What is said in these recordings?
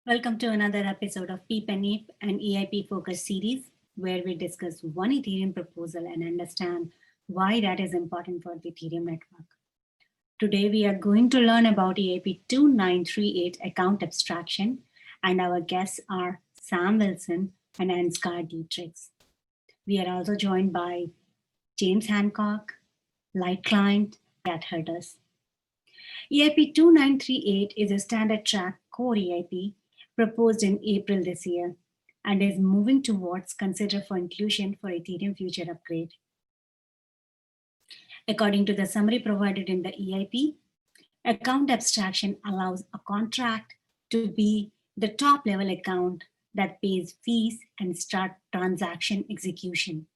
Welcome to another episode of Peep and EIP, an EIP focused series where we discuss one Ethereum proposal and understand why that is important for the Ethereum network. Today we are going to learn about EIP-2938 account abstraction, and our guests are Sam Wilson and Ansgar Dietrichs. We are also joined by James Hancock, Lightclient, and Herders. EIP-2938 is a standard track core EIP proposed in April this year and is moving towards consider for inclusion for Ethereum future upgrade. According to the summary provided in the EIP, account abstraction allows a contract to be the top level account that pays fees and start transaction execution.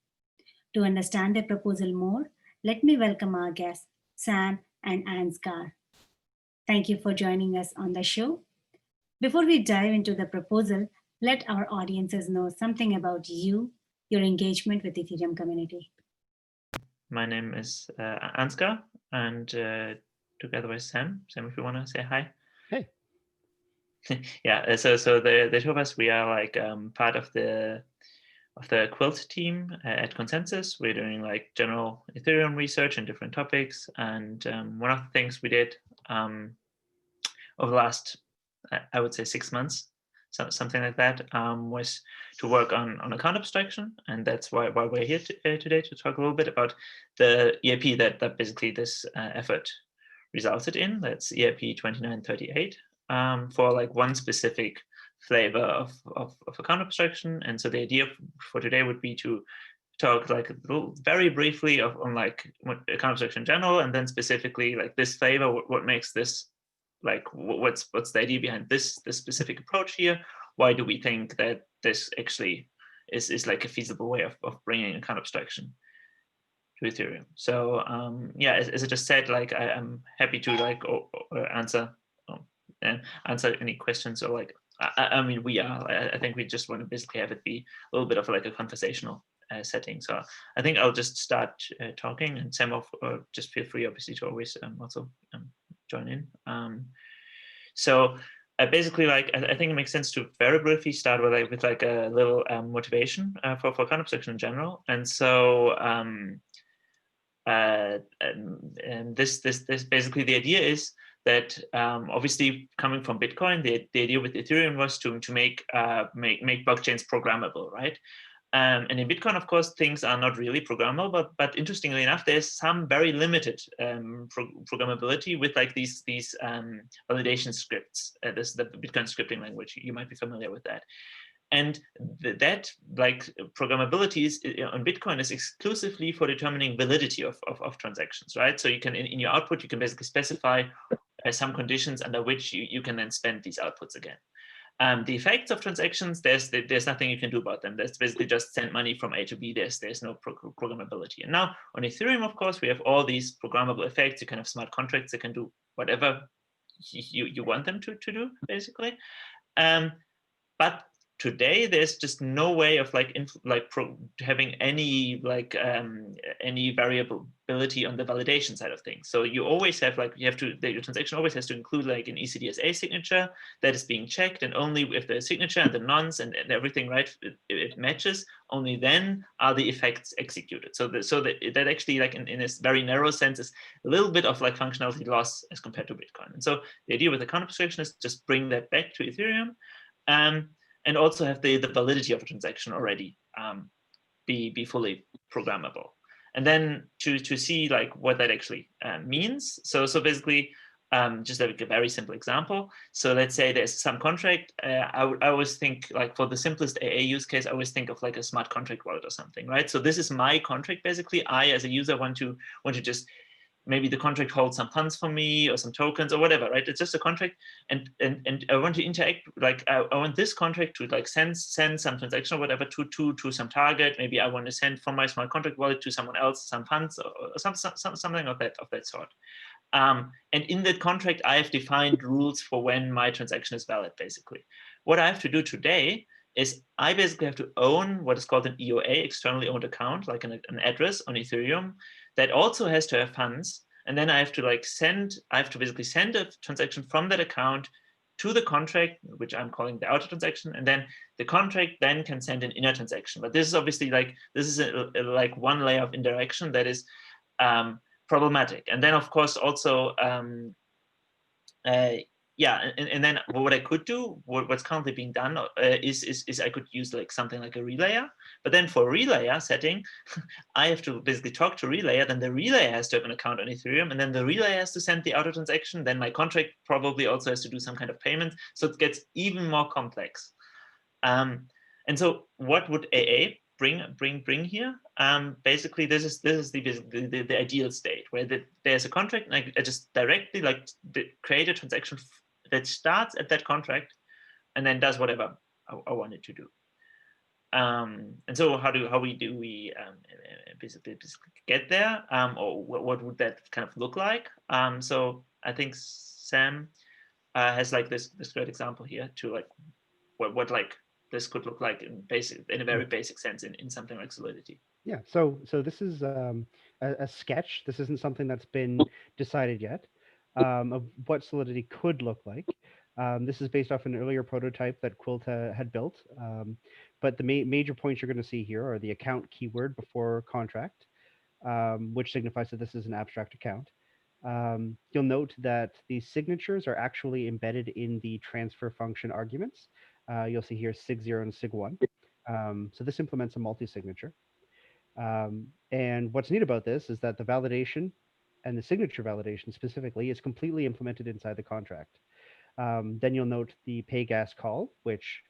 To understand the proposal more, let me welcome our guests, Sam and Ansgar. Thank you for joining us on the show. Before we dive into the proposal, let our audiences know something about you, your engagement with the Ethereum community. My name is Ansgar, and together with Sam. Sam, if you want to say hi. Hey. Yeah. So the two of us, we are like part of the Quilt team at Consensus. We're doing like general Ethereum research and different topics. And one of the things we did over the last, I would say 6 months, something like that, was to work on account abstraction. And that's why we're here today to talk a little bit about the EIP that basically this effort resulted in. That's EIP-2938 for like one specific flavor of account abstraction. And so the idea for today would be to talk like very briefly on like account abstraction in general, and then specifically like this flavor, what makes this, like what's the idea behind this specific approach here? Why do we think that this actually is like a feasible way of bringing account abstraction to Ethereum? So yeah, as I just said, like I'm happy to like answer any questions, or like I mean I think we just want to basically have it be a little bit of like a conversational setting. So I think I'll just start talking, and Sam, just feel free obviously to always also join in. So basically, like I think it makes sense to very briefly start with like a little motivation for account abstraction in general. And so and this basically, the idea is that obviously coming from Bitcoin, the idea with Ethereum was to make blockchains programmable, right? And in Bitcoin, of course, things are not really programmable, but interestingly enough, there's some very limited programmability with like these validation scripts. This is the Bitcoin scripting language. You might be familiar with that. And that like programmability is on Bitcoin is exclusively for determining validity of transactions, right? So you can in your output, you can basically specify some conditions under which you can then spend these outputs again. The effects of transactions, there's nothing you can do about them. That's basically just send money from A to B. There's no programmability. And now on Ethereum, of course, we have all these programmable effects. You can have smart contracts that can do whatever you want them to do, basically. But today, there's just no way of having any any variability on the validation side of things. So you always have your transaction always has to include like an ECDSA signature that is being checked, and only if the signature and the nonce and everything right it matches, only then are the effects executed. So that actually like in a very narrow sense is a little bit of like functionality loss as compared to Bitcoin. And so the idea with the account abstraction is just bring that back to Ethereum. And also have the validity of a transaction already be fully programmable. And then to see like what that actually means. So basically, just like a very simple example. So let's say there's some contract. I always think like for the simplest AA use case, I always think of like a smart contract wallet or something, right? So this is my contract basically. I as a user want to just maybe the contract holds some funds for me or some tokens or whatever, right? It's just a contract, and I want to interact, like I want this contract to like send some transaction or whatever to some target. Maybe I want to send from my smart contract wallet to someone else some funds or something of that sort. And in that contract, I have defined rules for when my transaction is valid, basically. What I have to do today is I basically have to own what is called an EOA, externally owned account, like an address on Ethereum that also has to have funds. And then I have to basically send a transaction from that account to the contract, which I'm calling the outer transaction, and then the contract then can send an inner transaction. But this is obviously like, this is like one layer of indirection that is problematic. And then of course also, yeah, and then what I could do, what's currently being done is I could use like something like a relayer, but then for relayer setting, I have to basically talk to relayer, then the relayer has to have an account on Ethereum, and then the relayer has to send the outer transaction, then my contract probably also has to do some kind of payment, so it gets even more complex. And so what would AA bring here? Basically, this is the ideal state where there's a contract, and I just directly like create a transaction that starts at that contract, and then does whatever I want it to do. And so how do we basically get there, or what would that kind of look like? So I think Sam has like this great example here to like what like this could look like in a very basic sense in something like Solidity. Yeah, so this is a sketch. This isn't something that's been decided yet of what Solidity could look like. This is based off an earlier prototype that Quilta had built. But the major points you're going to see here are the account keyword before contract, which signifies that this is an abstract account. You'll note that the signatures are actually embedded in the transfer function arguments. You'll see here sig0 and sig1. So this implements a multi-signature. And what's neat about this is that the validation and the signature validation specifically is completely implemented inside the contract. Then you'll note the pay gas call, which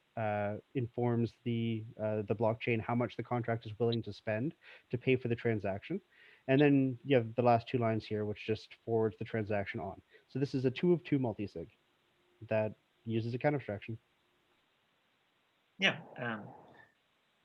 informs the blockchain how much the contract is willing to spend to pay for the transaction. And then you have the last two lines here, which just forwards the transaction on. So this is a 2 of 2 multisig that uses account abstraction. Yeah,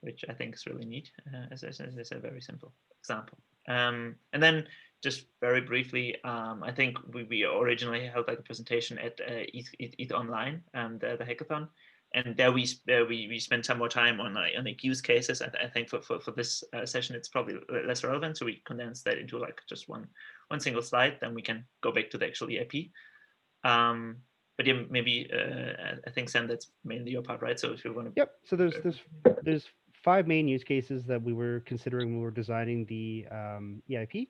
which I think is really neat, as a very simple example. And then just very briefly, I think we originally held like a presentation at ETH Online, the hackathon, and there we spent some more time on like use cases. I think for this session it's probably less relevant, so we condensed that into like just one single slide. Then we can go back to the actual EIP. But yeah, maybe I think Sam, that's mainly your part, right? So if you want to. Yep. So there's 5 main use cases that we were considering when we were designing the EIP.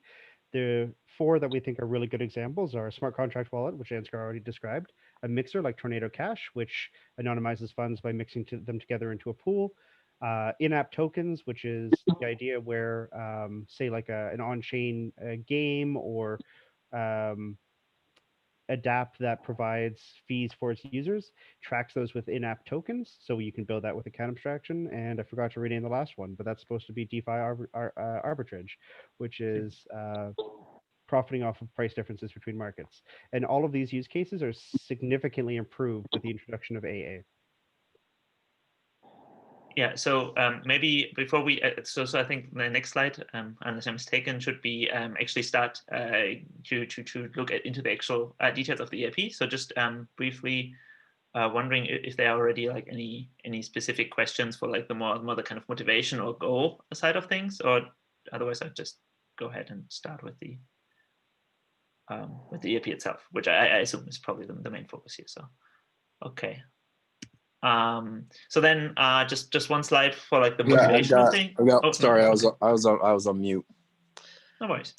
The 4 that we think are really good examples are a smart contract wallet, which Ansgar already described, a mixer like Tornado Cash, which anonymizes funds by mixing them together into a pool, in-app tokens, which is the idea where, say, like an on-chain game or a DApp that provides fees for its users, tracks those with in-app tokens, so you can build that with account abstraction. And I forgot to rename the last one, but that's supposed to be DeFi arbitrage, which is profiting off of price differences between markets. And all of these use cases are significantly improved with the introduction of AA. Yeah, so maybe before we, so I think the next slide, unless I'm mistaken, should be actually start to look into the actual details of the EIP. So just briefly wondering if there are already like any specific questions for like the more the kind of motivation or goal side of things, or otherwise I'd just go ahead and start with the EIP itself, which I assume is probably the main focus here. So, okay. So then just one slide for like the motivational thing. Sorry, I was on mute. No worries.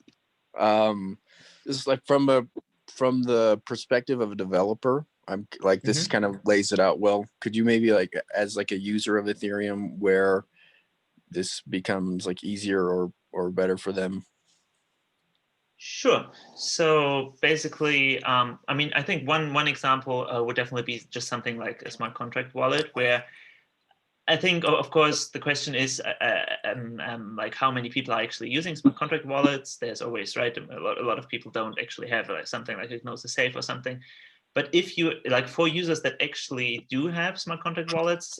This is like from the perspective of a developer, I'm like, this kind of lays it out well. Could you maybe like, as like a user of Ethereum, where this becomes like easier or better for them? Sure. So basically, I mean, I think one example would definitely be just something like a smart contract wallet, where I think, of course, the question is like how many people are actually using smart contract wallets. There's always, right, a lot of people don't actually have like something like Hypnosis Safe or something. But if you like, for users that actually do have smart contract wallets,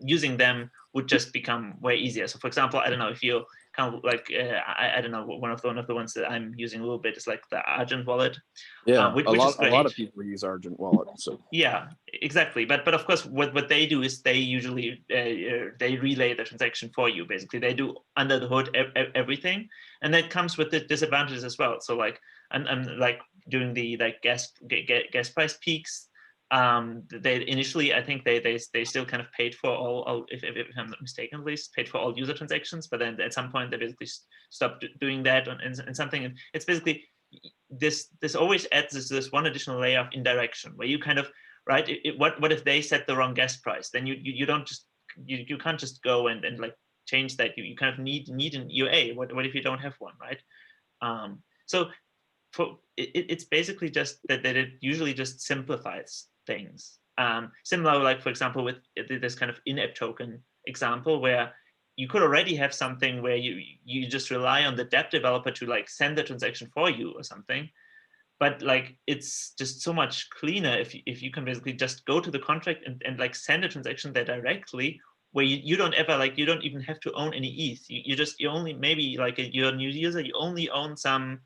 using them would just become way easier. So for example, I don't know if you kind of like, I don't know, one of the ones that I'm using a little bit is like the Argent wallet. Yeah, which a is great. lot of people use Argent wallet. So yeah, exactly. But of course, what they do is they usually they relay the transaction for you. Basically, they do under the hood everything, and that comes with the disadvantages as well. So like, and like during the like gas price peaks, they initially, I think they still kind of paid for all if I'm not mistaken, at least paid for all user transactions, but then at some point they basically stopped doing that and something. And it's basically this always adds this one additional layer of indirection where you kind of, right, what if they set the wrong gas price? Then you don't just you can't just go and like change that. You kind of need an EOA. What if you don't have one, right? So it's basically just that it usually just simplifies things. Similar, like for example, with this kind of in-app token example, where you could already have something where you just rely on the dApp developer to like send the transaction for you or something. But like it's just so much cleaner if you can basically just go to the contract and like send a transaction there directly, where you don't ever like you don't even have to own any ETH. You only maybe like you're a new user, you only own some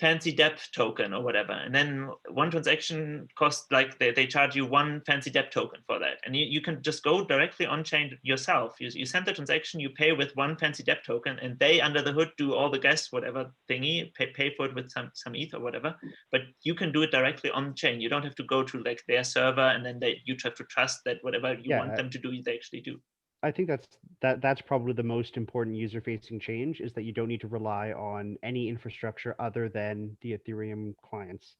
fancy dApp token or whatever, and then one transaction costs like they charge you one fancy dApp token for that, and you can just go directly on chain yourself. You send the transaction, you pay with one fancy dApp token, and they under the hood do all the gas whatever thingy, pay for it with some ETH or whatever. But you can do it directly on chain. You don't have to go to like their server, and then you have to trust that whatever you want them to do, they actually do. I think that's probably the most important user-facing change, is that you don't need to rely on any infrastructure other than the Ethereum clients.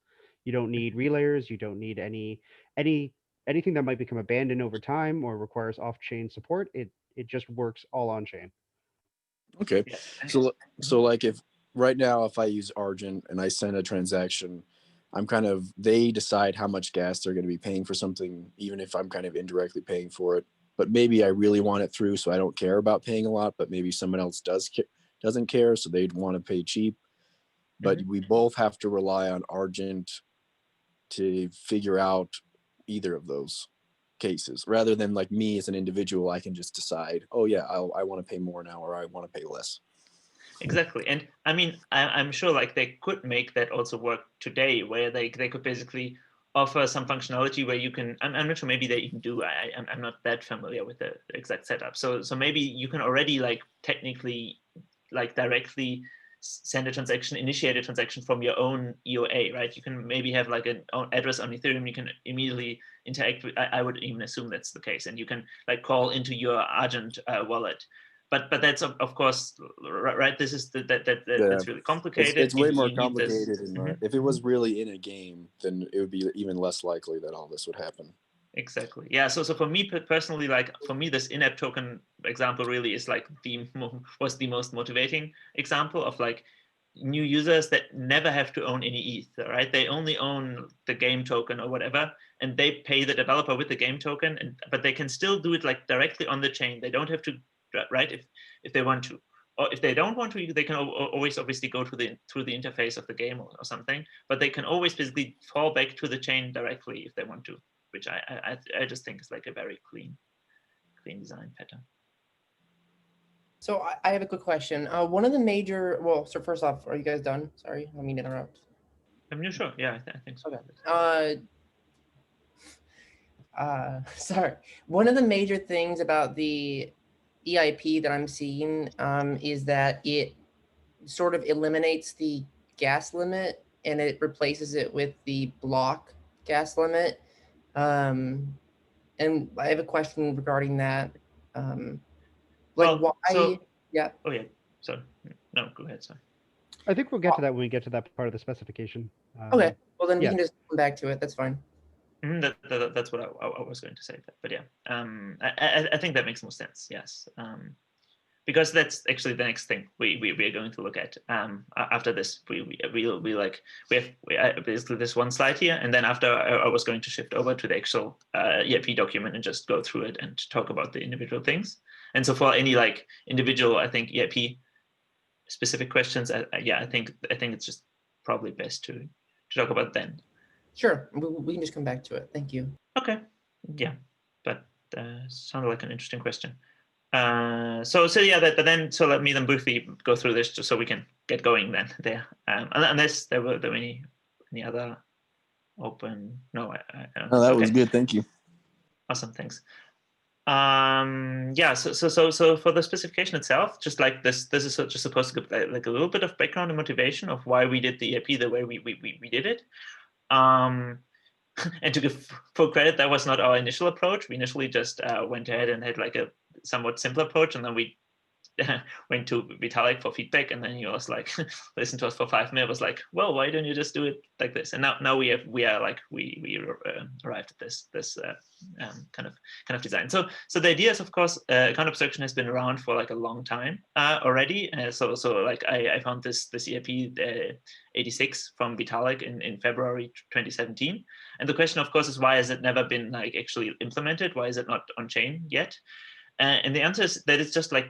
You don't need relayers. You don't need anything that might become abandoned over time or requires off-chain support. It just works all on chain. Okay, yeah. So like if right now if I use Argent and I send a transaction, they decide how much gas they're going to be paying for something, even if I'm kind of indirectly paying for it. But maybe I really want it through, so I don't care about paying a lot, but maybe someone else doesn't care, so they'd want to pay cheap. But we both have to rely on Argent to figure out either of those cases, rather than like me as an individual, I can just decide, oh yeah, I want to pay more now, or I want to pay less. Exactly. And I mean, I'm sure like they could make that also work today, where they could basically offer some functionality where you can, I'm not sure, maybe they even do, I'm not that familiar with the exact setup. So maybe you can already like technically like directly send a transaction, initiate a transaction from your own EOA, right? You can maybe have like an address on Ethereum, you can immediately interact with, I would even assume that's the case, and you can like call into your Argent wallet. But that's of course right. This is that's really complicated. It's way more complicated. If it was really in a game, then it would be even less likely that all this would happen. Exactly. Yeah. So for me personally, like for me, this in-app token example really is like was the most motivating example of like new users that never have to own any ETH, right? They only own the game token or whatever, and they pay the developer with the game token, but they can still do it like directly on the chain. They don't have to, right? If they want to, or if they don't want to, they can always obviously go through the interface of the game or something, but they can always basically fall back to the chain directly if they want to, which I just think is like a very clean design pattern. So I have a quick question. One of the major, well, so first off, are you guys done? Sorry, I don't mean to interrupt. I'm not sure. Yeah, I think so. Okay. Sorry. One of the major things about the EIP that I'm seeing is that it sort of eliminates the gas limit and it replaces it with the block gas limit. And I have a question regarding that. Yeah. Oh yeah. So no, go ahead. Sorry. I think we'll get to that when we get to that part of the specification. Okay. Well, then we can just come back to it. That's fine. That's what I was going to say. But yeah, I think that makes more sense. Yes. Because that's actually the next thing we are going to look at. After this, we have basically this one slide here, and then after I was going to shift over to the actual EIP document and just go through it and talk about the individual things. And so for any like individual, I think EIP specific questions, I think it's just probably best to talk about then. Sure, we can just come back to it. Thank you. Okay, yeah, but sounded like an interesting question. So let me then briefly go through this just so we can get going then there. Unless there were any other open. No, I don't. No, that was good. Thank you. Awesome, thanks. Yeah. So for the specification itself, just like this is just supposed to give like a little bit of background and motivation of why we did the EIP the way we did it. and to give full credit, that was not our initial approach. We initially just went ahead and had like a somewhat simpler approach, and then we went to Vitalik for feedback, and then he was like, listened to us for 5 minutes, was like, well, why don't you just do it like this? And now we arrived at this kind of design. So the idea is, of course, account abstraction has been around for like a long time already. So like I found this EIP-86 from Vitalik in February 2017, and the question, of course, is why has it never been like actually implemented? Why is it not on chain yet? And the answer is that it's just like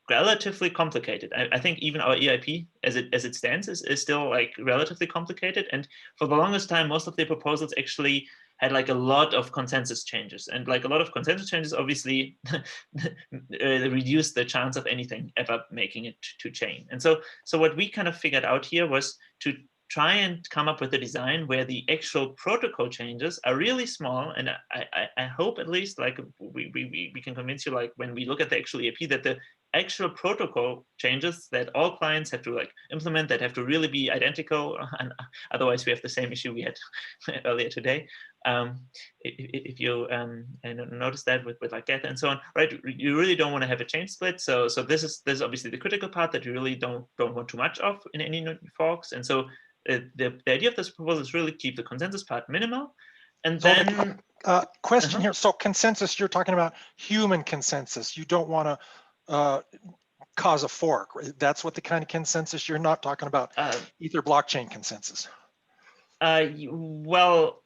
relatively complicated. I think even our EIP as it stands is still like relatively complicated. And for the longest time, most of the proposals actually had like a lot of consensus changes, and like a lot of consensus changes obviously reduced the chance of anything ever making it to chain. And so what we kind of figured out here was to try and come up with a design where the actual protocol changes are really small. And I hope at least like we can convince you, like when we look at the actual EIP, that the actual protocol changes that all clients have to like implement, that have to really be identical, and otherwise we have the same issue we had earlier today. If you notice that with like get and so on, right? You really don't want to have a change split. So this is obviously the critical part that you really don't want too much of in any forks. And so the idea of this proposal is really keep the consensus part minimal. And so then question here. So consensus, you're talking about human consensus. You don't want to cause a fork. Right? That's what the kind of consensus. You're not talking about Ether blockchain consensus. Well,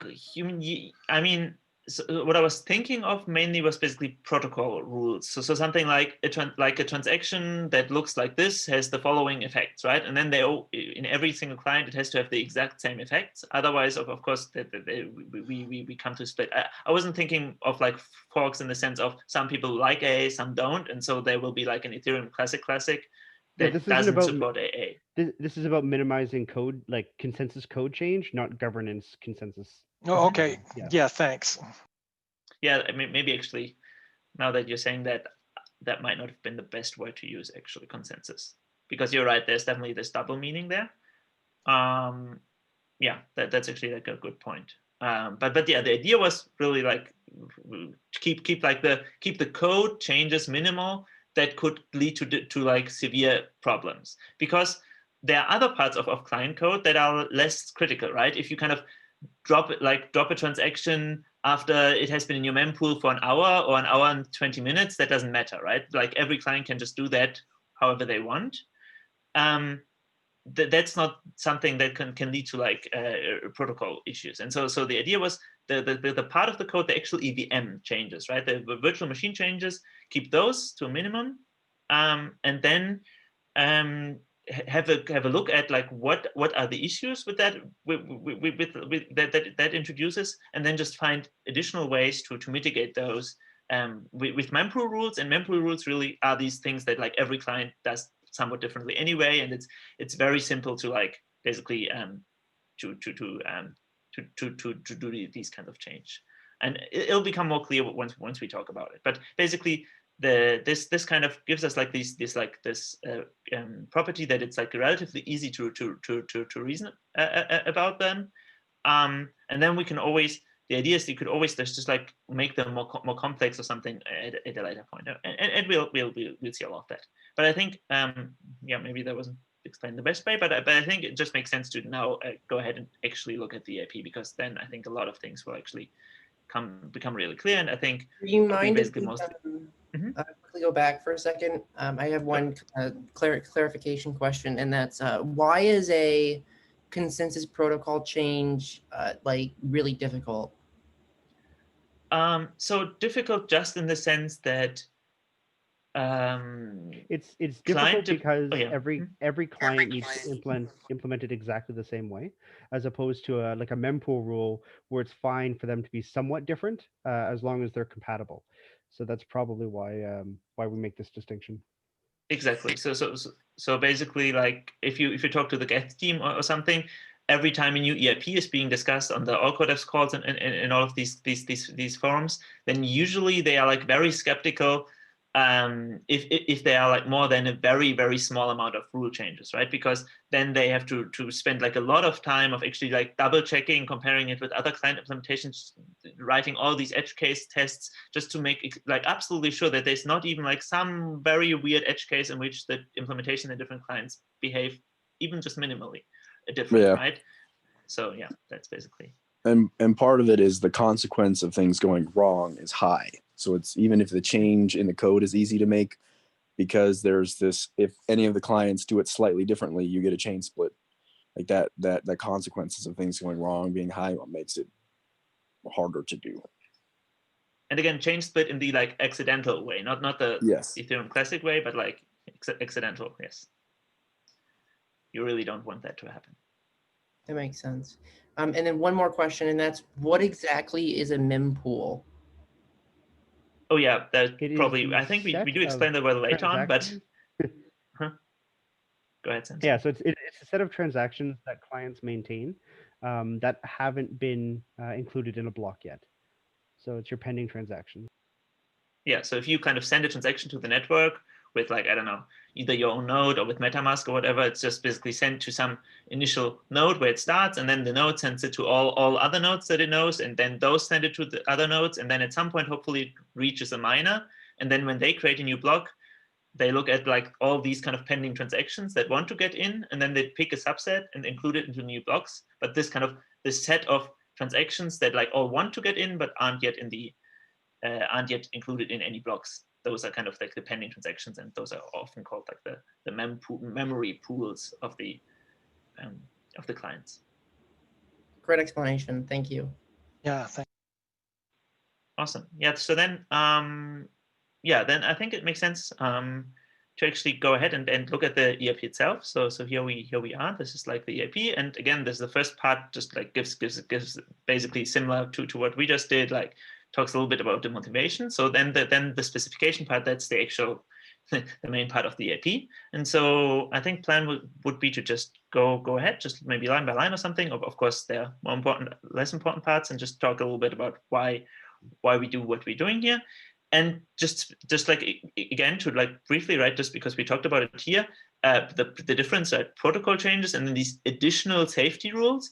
I mean, so what I was thinking of mainly was basically protocol rules. So something like a transaction that looks like this has the following effects, right? And then in every single client, it has to have the exact same effects. Otherwise, of course, we come to split. I wasn't thinking of like forks in the sense of some people like AA, some don't, and so there will be like an Ethereum classic that doesn't support AA. This is about minimizing code, like consensus code change, not governance consensus. Oh, okay. Yeah, thanks. Yeah, I mean, maybe actually, now that you're saying that, that might not have been the best word to use, actually, consensus. Because you're right, there's definitely this double meaning there. Yeah, that's actually like a good point. But yeah, the idea was really like to keep the code changes minimal that could lead to like severe problems, because there are other parts of client code that are less critical, right? If you kind of drop a transaction after it has been in your mempool for an hour or an hour and 20 minutes, that doesn't matter, right? Like every client can just do that however they want. That's not something that can lead to like protocol issues. And so the idea was the part of the code, the actual EVM changes, right? The virtual machine changes, keep those to a minimum, and then have a look at like what are the issues with that that introduces, and then just find additional ways to mitigate those with mempool rules. And mempool rules really are these things that like every client does somewhat differently anyway, and it's very simple to like basically to do these kinds of change, and it'll become more clear once we talk about it. But basically, this kind of gives us like this property that it's like relatively easy to reason about them, and then we can always, the idea is you could always just like make them more complex or something at a later point, and we'll see all of that. But I think yeah, maybe that wasn't explained the best way, but I think it just makes sense to now go ahead and actually look at the EIP, because then I think a lot of things will actually become really clear. And I think do you mind if basically we quickly go back for a second? I have one clarification question, and that's why is a consensus protocol change like really difficult? So difficult just in the sense that it's difficult because every client needs to implement it exactly the same way, as opposed to like a mempool rule where it's fine for them to be somewhat different as long as they're compatible. So that's probably why we make this distinction. Exactly. So basically, like if you talk to the Geth team or something, every time a new EIP is being discussed on the all codevs calls and all of these forums, then usually they are like very skeptical if they are like more than a very, very small amount of rule changes, right? Because then they have to spend like a lot of time of actually like double checking, comparing it with other client implementations, writing all these edge case tests just to make like absolutely sure that there's not even like some very weird edge case in which the implementation in different clients behave even just minimally different, Yeah. right? So yeah, that's basically. And part of it is the consequence of things going wrong is high. So it's even if the change in the code is easy to make, because there's this, if any of the clients do it slightly differently, you get a chain split. Like that consequences of things going wrong being high what makes it harder to do. And again, chain split in the like accidental way, not the Yes. Ethereum classic way, but like accidental. Yes. You really don't want that to happen. That makes sense. And then one more question, and that's what exactly is a mempool? Oh yeah, that It is probably. the I think we set do of explain that well later on, but transactions. go ahead, Sam. Yeah, so it's a set of transactions that clients maintain that haven't been included in a block yet. So it's your pending transactions. Yeah, so if you kind of send a transaction to the network with like, I don't know, either your own node or with MetaMask or whatever, it's just basically sent to some initial node where it starts, and then the node sends it to all other nodes that it knows, and then those send it to the other nodes, and then at some point, hopefully it reaches a miner, and then when they create a new block, they look at like all these kind of pending transactions that want to get in, and then they pick a subset and include it into new blocks. But this set of transactions that like all want to get in but aren't yet included in any blocks, those are kind of like the pending transactions, and those are often called like the memory pools of the clients. Great explanation. Thank you. Yeah, thank Awesome. Yeah. So then, then I think it makes sense to actually go ahead and look at the EIP itself. So here we are. This is like the EIP, and again, this is the first part. Just like gives basically similar to what we just did. Like talks a little bit about the motivation. So then the specification part, that's the actual the main part of the EIP. And so I think plan would be to just go ahead, just maybe line by line or something. Of course, there are more important, less important parts, and just talk a little bit about why we do what we're doing here. And just like, again, to like briefly, right, just because we talked about it here, the difference are protocol changes and then these additional safety rules.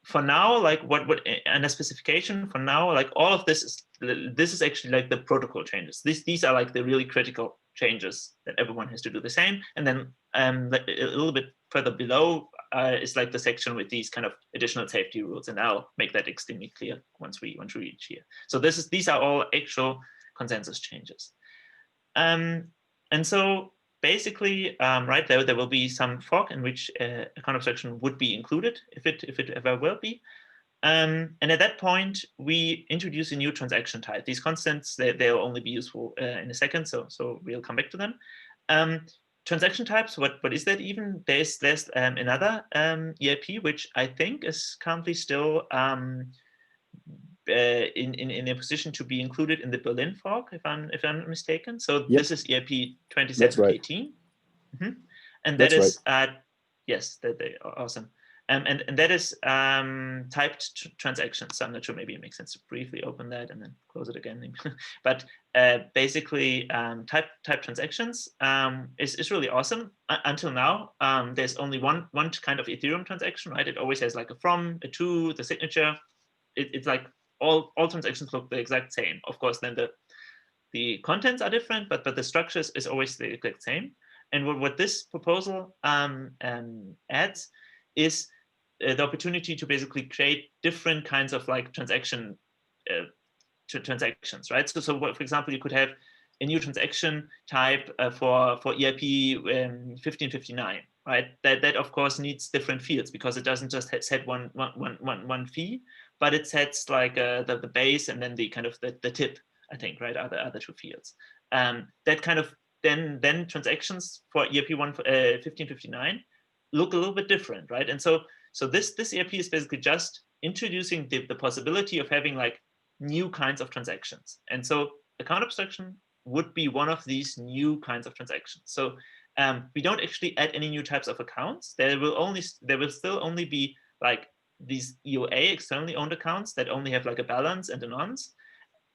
For now, like what and a specification for now, like all of this is actually like the protocol changes. These are like the really critical changes that everyone has to do the same. And then a little bit further below is like the section with these kind of additional safety rules, and I'll make that extremely clear once we reach here. So these are all actual consensus changes. And so basically, right, there will be some fork in which a account abstraction would be included, if it ever will be. And at that point, we introduce a new transaction type. These constants, they'll only be useful in a second, so we'll come back to them. Transaction types, what is that even? There's another EIP, which I think is currently still in a position to be included in the Berlin fork, if I'm not mistaken. So Yep. this is EIP-2938. That's right. And That's that is yes, awesome. And that is typed transactions. So I'm not sure, maybe it makes sense to briefly open that and then close it again. But basically, type transactions is really awesome. Until now, there's only one kind of Ethereum transaction, right? It always has like a from, a to, the signature. It's like all transactions look the exact same. Of course, then the contents are different, but the structure is always the exact same. And what this proposal adds is the opportunity to basically create different kinds of like transactions, right? For example, you could have a new transaction type for EIP 1559, right? That of course needs different fields because it doesn't just set one fee, but it sets like the base and then the kind of the tip, I think, right? Are the other two fields. That kind of then transactions for EIP 1559 look a little bit different, right? And so this EIP is basically just introducing the possibility of having like new kinds of transactions. And so account abstraction would be one of these new kinds of transactions. So we don't actually add any new types of accounts. There will still only be like these EOA, externally owned accounts, that only have like a balance and a nonce.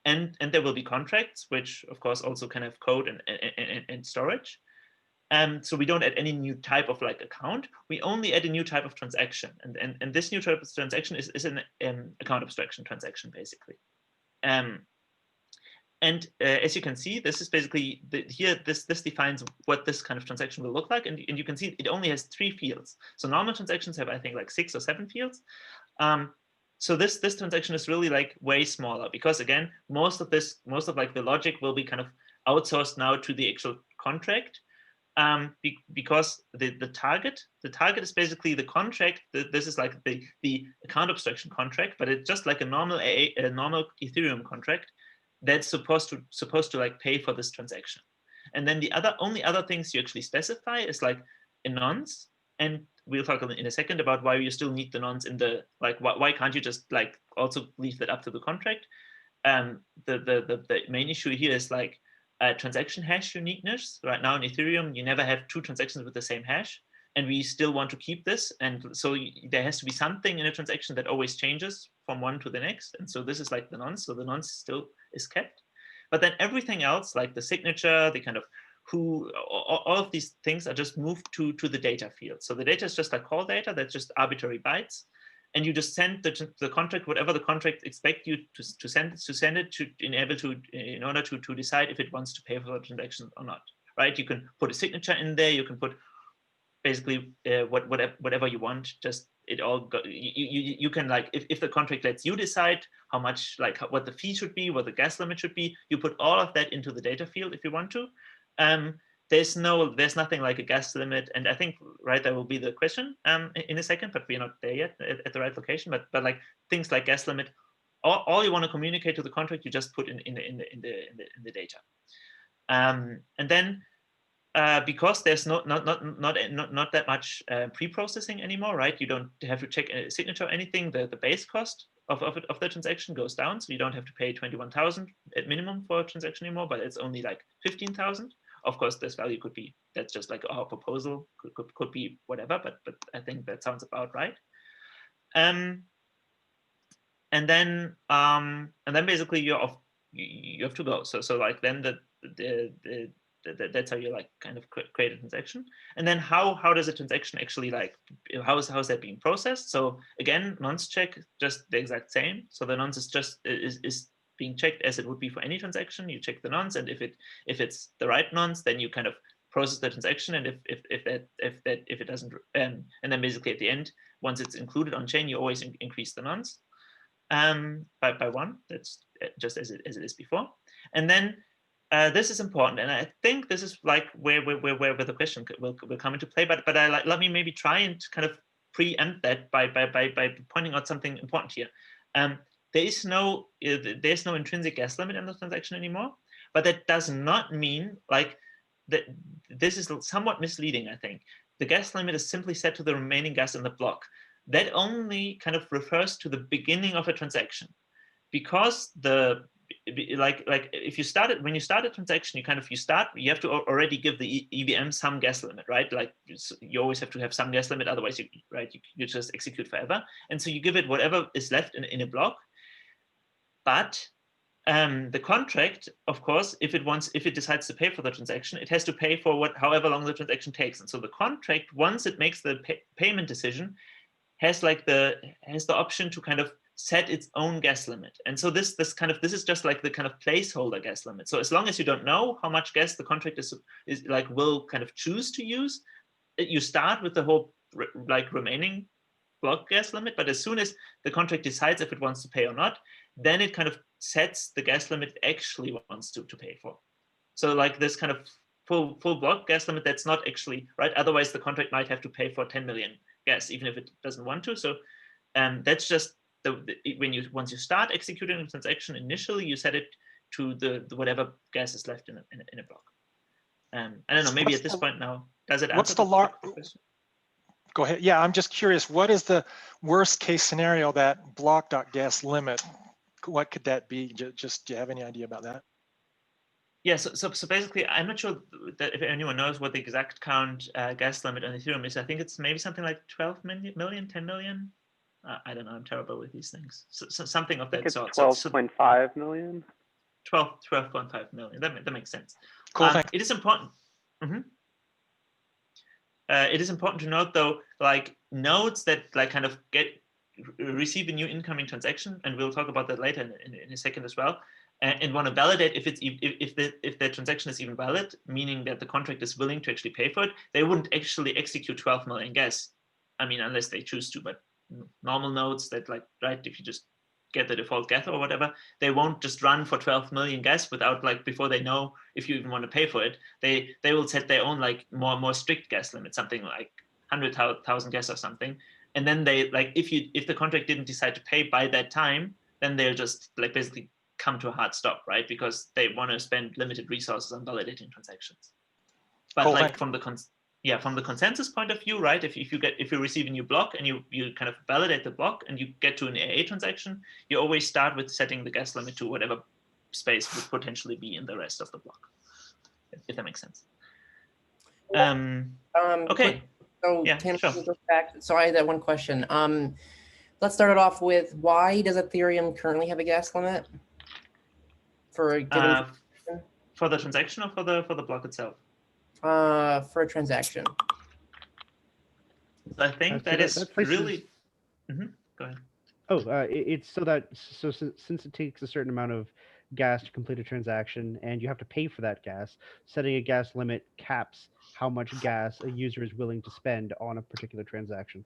and there will be contracts, which of course also can have code and storage. So we don't add any new type of like account. We only add a new type of transaction, and this new type of transaction is an account abstraction transaction basically. As you can see, this is basically here. This defines what this kind of transaction will look like, and you can see it only has 3 fields. So normal transactions have, I think, like 6 or 7 fields. So this transaction is really like way smaller, because again, most of like the logic will be kind of outsourced now to the actual contract. Because the target is basically the contract. This is like the account abstraction contract, but it's just like a normal Ethereum contract that's supposed to like pay for this transaction. And then the only other things you actually specify is like a nonce, and we'll talk in a second about why you still need the nonce in the, like, why can't you just like also leave that up to the contract. The main issue here is like transaction hash uniqueness. Right now in Ethereum, you never have 2 transactions with the same hash, and we still want to keep this. And so there has to be something in a transaction that always changes from one to the next. And so this is like the nonce. So the nonce still is kept. But then everything else, like the signature, the kind of all of these things are just moved to the data field. So the data is just like call data, that's just arbitrary bytes. And you just send the contract, whatever the contract expect you to send it to, in order to decide if it wants to pay for the transaction or not, right? You can put a signature in there. You can put basically whatever you want. Just it all you can, like, if the contract lets you decide how much, like what the fee should be, what the gas limit should be, you put all of that into the data field if you want to. There's nothing like a gas limit, and I think, right, there will be the question in a second, but we're not there yet at the right location. But like things like gas limit, all you want to communicate to the contract, you just put in the data, and then because there's not that much pre-processing anymore, right? You don't have to check a signature or anything. The base cost of the transaction goes down, so you don't have to pay 21,000 at minimum for a transaction anymore, but it's only like 15,000. Of course, this value could be, that's just like our proposal, could be whatever, but I think that sounds about right. And then basically you have to go. So like then that's how you like kind of create a transaction. And then how does a transaction actually, like, how is that being processed? So again, nonce check, just the exact same. So the nonce is just is being checked as it would be for any transaction. You check the nonce, and if it's the right nonce, then you kind of process the transaction. And if it doesn't, and then basically at the end, once it's included on chain, you always increase the nonce by 1. That's just as it is before. And then this is important, and I think this is like where the question will come into play. But let me maybe try and kind of preempt that by pointing out something important here. There's no intrinsic gas limit in the transaction anymore, but that does not mean like that. This is somewhat misleading, I think. The gas limit is simply set to the remaining gas in the block. That only kind of refers to the beginning of a transaction, because like if you started, when you start a transaction, you have to already give the EVM some gas limit, right? Like you always have to have some gas limit, otherwise you just execute forever. And so you give it whatever is left in a block. But the contract, of course, if it decides to pay for the transaction, it has to pay for however long the transaction takes. And so the contract, once it makes the payment decision, has the option to kind of set its own gas limit. And so this is just like the kind of placeholder gas limit. So as long as you don't know how much gas the contract will kind of choose to use, you start with the whole like remaining block gas limit. But as soon as the contract decides if it wants to pay or not, then it kind of sets the gas limit it actually wants to pay for. So like this kind of full block gas limit, that's not actually right. Otherwise the contract might have to pay for 10 million gas, even if it doesn't want to. So that's just once you start executing a transaction, initially you set it to the whatever gas is left in a block. I don't know, maybe at this point now, does it answer the question? Go ahead. Yeah, I'm just curious, what is the worst case scenario, that block.gas limit? What could that be? Just do you have any idea about that? Yeah, so basically, I'm not sure that if anyone knows what the exact count gas limit on Ethereum is. I think it's maybe something like 12 million, 10 million. I don't know. I'm terrible with these things. So something of that sort. 12.5 million. 12.5 million. That makes sense. Cool. Thanks. It is important. It is important to note, though, like nodes that like kind of receive a new incoming transaction, and we'll talk about that later in a second as well, and want to validate if the transaction is even valid, meaning that the contract is willing to actually pay for it. They wouldn't actually execute 12 million gas. I mean, unless they choose to, but normal nodes that like, right, if you just get the default gas or whatever, they won't just run for 12 million gas without like, before they know if you even want to pay for it. They will set their own like more strict gas limit, something like 100,000 gas or something. And then they like, if the contract didn't decide to pay by that time, then they'll just like basically come to a hard stop, right? Because they want to spend limited resources on validating transactions. But Cool, like from the consensus point of view, right? If you receive a new block and you kind of validate the block and you get to an AA transaction, you always start with setting the gas limit to whatever space would potentially be in the rest of the block, if that makes sense. Okay. So Yeah, Tim, sure. so I had that one question. Let's start it off with, why does Ethereum currently have a gas limit for a given for the transaction or for the block itself? For a transaction. I think that is really. Go ahead. Oh, it's so since it takes a certain amount of gas to complete a transaction, and you have to pay for that gas, setting a gas limit caps how much gas a user is willing to spend on a particular transaction.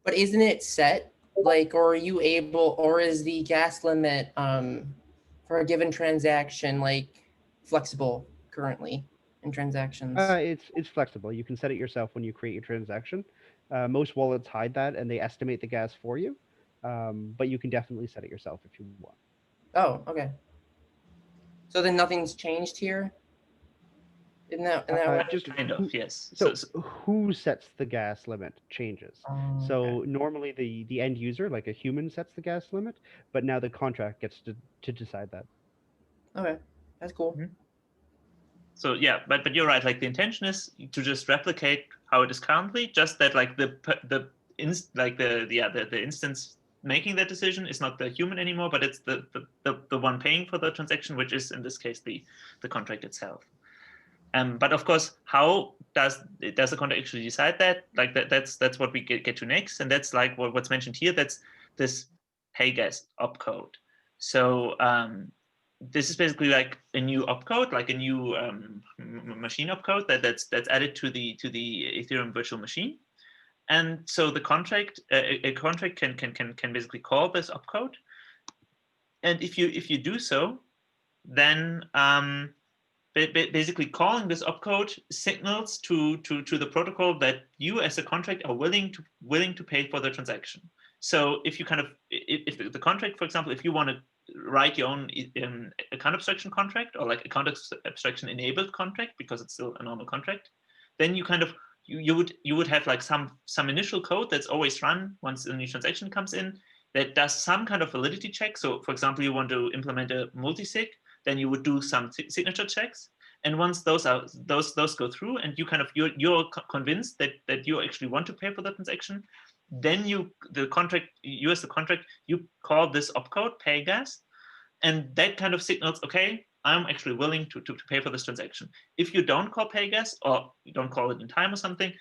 But isn't it set? Like, or are you able, or is the gas limit for a given transaction like flexible currently in transactions? It's flexible. You can set it yourself when you create your transaction. Most wallets hide that and they estimate the gas for you, but you can definitely set it yourself if you want. Oh, okay. So then nothing's changed here? In that just kind of, yes. So who sets the gas limit changes. So okay. Normally the end user, like a human, sets the gas limit, but now the contract gets to decide that. Okay, that's cool. So yeah, but you're right. Like the intention is to just replicate how it is currently. Just that like the instance making that decision is not the human anymore, but it's the one paying for the transaction, which is in this case the contract itself. But of course, how does the contract actually decide that? Like that's what we get to next, and that's like what's mentioned here. That's this pay gas opcode. So this is basically like a new opcode, like a new machine opcode that's added to the Ethereum virtual machine. And so the contract, a contract can basically call this opcode. And if you do so, then basically calling this opcode signals to the protocol that you as a contract are willing to pay for the transaction. So if you if the contract, for example, if you want to write your own account abstraction contract or like account abstraction enabled contract, because it's still a normal contract, then you you would have like some initial code that's always run once a new transaction comes in that does some kind of validity check. So for example, you want to implement a multisig, then you would do some signature checks. And once those go through and you're convinced that you actually want to pay for the transaction, then you as the contract, you call this opcode pay gas, and that kind of signals, okay, I'm actually willing to pay for this transaction. If you don't call pay gas, or you don't call it in time or something,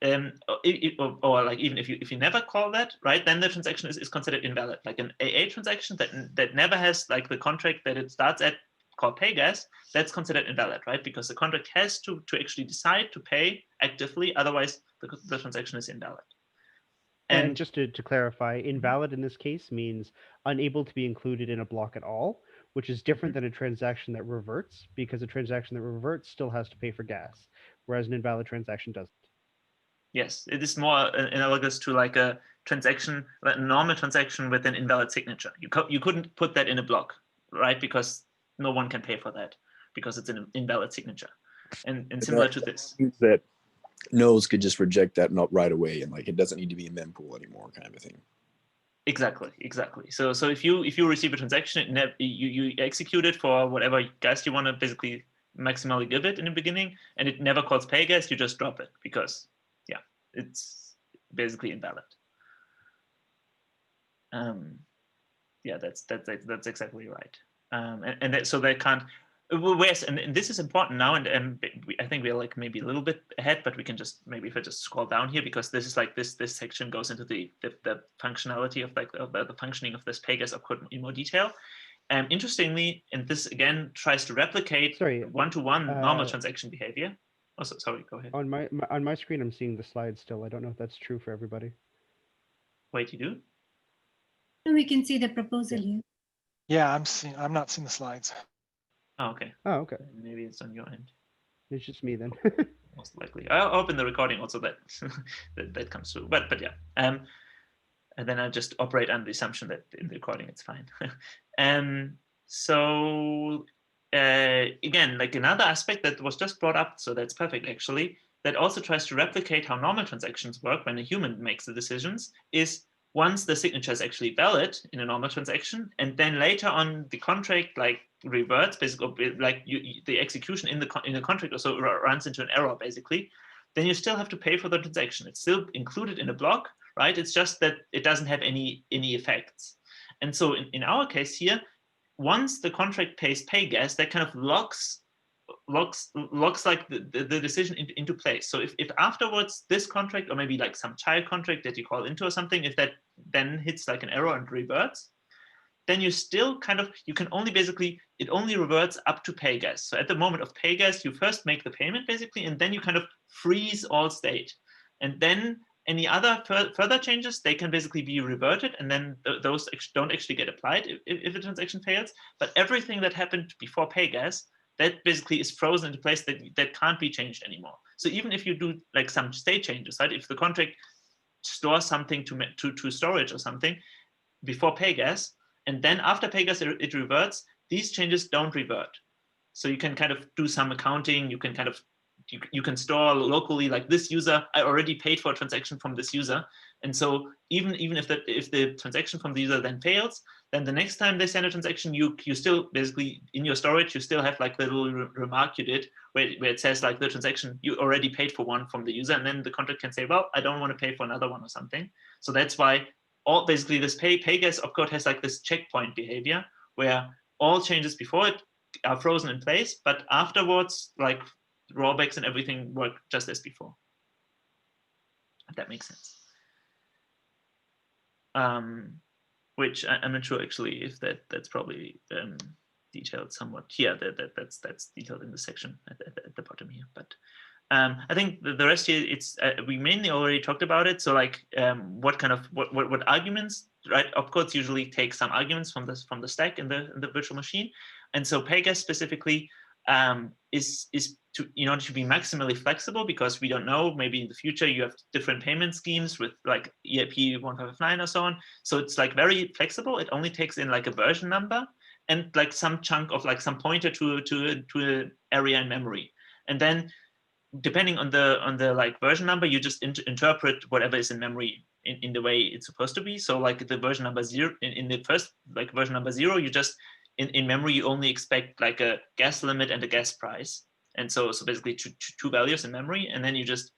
or like even if you never call that, right, then the transaction is considered invalid. Like an AA transaction that never has like the contract that it starts at called pay gas, that's considered invalid, right? Because the contract has to actually decide to pay actively, otherwise the transaction is invalid. And just to clarify, invalid in this case means unable to be included in a block at all, which is different than a transaction that reverts, because a transaction that reverts still has to pay for gas, whereas an invalid transaction doesn't. Yes, it is more analogous to like a transaction, like a normal transaction with an invalid signature. You couldn't put that in a block, right? Because no one can pay for that because it's an invalid signature. And similar to this. That nodes could just reject that not right away, and like it doesn't need to be a mempool anymore, kind of a thing. Exactly. So if you receive a transaction, you execute it for whatever gas you want to basically maximally give it in the beginning, and it never calls pay gas, you just drop it because it's basically invalid. Yeah, that's exactly right. So they can't. Whereas, and this is important now, and I think we're like maybe a little bit ahead, but we can just maybe if I just scroll down here, because this is like this section goes into the functionality of like the functioning of this Pegasus opcode in more detail. Interestingly, and this again tries to replicate one-to-one normal transaction behavior. Oh, sorry, go ahead. On my screen, I'm seeing the slides still. I don't know if that's true for everybody. Wait, you do? We can see the proposal here. Yeah, I'm not seeing the slides. Oh, okay. Oh, okay. Maybe it's on your end. It's just me then. Most likely. I'll open the recording also that that comes through. But yeah. And then I'll just operate under the assumption that in the recording it's fine. So again, like another aspect that was just brought up, so that's perfect actually, that also tries to replicate how normal transactions work when a human makes the decisions, is once the signature is actually valid in a normal transaction, and then later on the contract like reverts, basically like the execution in the contract also runs into an error basically, then you still have to pay for the transaction. It's still included in a block, right? It's just that it doesn't have any effects. And so in our case here, once the contract pays pay gas, that kind of locks like the decision into place. So if afterwards this contract, or maybe like some child contract that you call into or something, if that then hits like an error and reverts, then you still kind of, you can only basically, it only reverts up to pay gas. So at the moment of pay gas, you first make the payment basically, and then you kind of freeze all state. And then any other further changes, they can basically be reverted, and then those don't actually get applied if a transaction fails. But everything that happened before pay gas, that basically is frozen into place, that can't be changed anymore. So even if you do like some state changes, right? If the contract stores something to storage or something before pay gas, and then after pay gas it reverts, these changes don't revert. So you can kind of do some accounting, you can kind of you can store locally, like this user, I already paid for a transaction from this user. And so even if the transaction from the user then fails, then the next time they send a transaction, you still basically in your storage, you still have like the little remark you did where it says like the transaction, you already paid for one from the user, and then the contract can say, well, I don't want to pay for another one or something. So that's why all basically this pay gas opcode has like this checkpoint behavior where all changes before it are frozen in place, but afterwards, like rollbacks and everything work just as before. If that makes sense. Which I'm not sure actually if that's probably detailed somewhat here. That's detailed in the section at the bottom here. But I think the rest here, it's we mainly already talked about it. So like what kind of what arguments, right? Opcodes usually take some arguments from the stack in the virtual machine, and so PayGas specifically is in order to be maximally flexible, because we don't know, maybe in the future you have different payment schemes with like EIP-2938 or so on. So it's like very flexible. It only takes in like a version number and like some chunk of like some pointer to an area in memory, and then depending on the like version number, you just interpret whatever is in memory in the way it's supposed to be. So like the version number 0 in the first like version number 0, you just in memory you only expect like a gas limit and a gas price, and so basically two values in memory, and then you just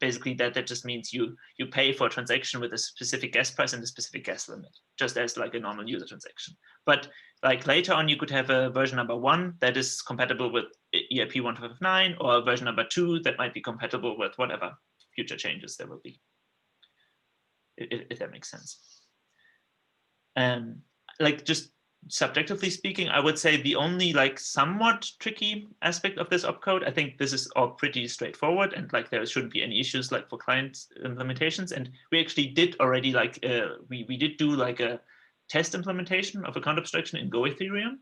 basically that just means you pay for a transaction with a specific gas price and a specific gas limit, just as like a normal user transaction. But like later on, you could have a version number 1 that is compatible with EIP-2938, or a version number 2 that might be compatible with whatever future changes there will be, if that makes sense. Like just subjectively speaking, I would say the only like somewhat tricky aspect of this opcode, I think this is all pretty straightforward, and like there shouldn't be any issues like for client implementations. And we actually did already like we did do like a test implementation of account abstraction in Go Ethereum,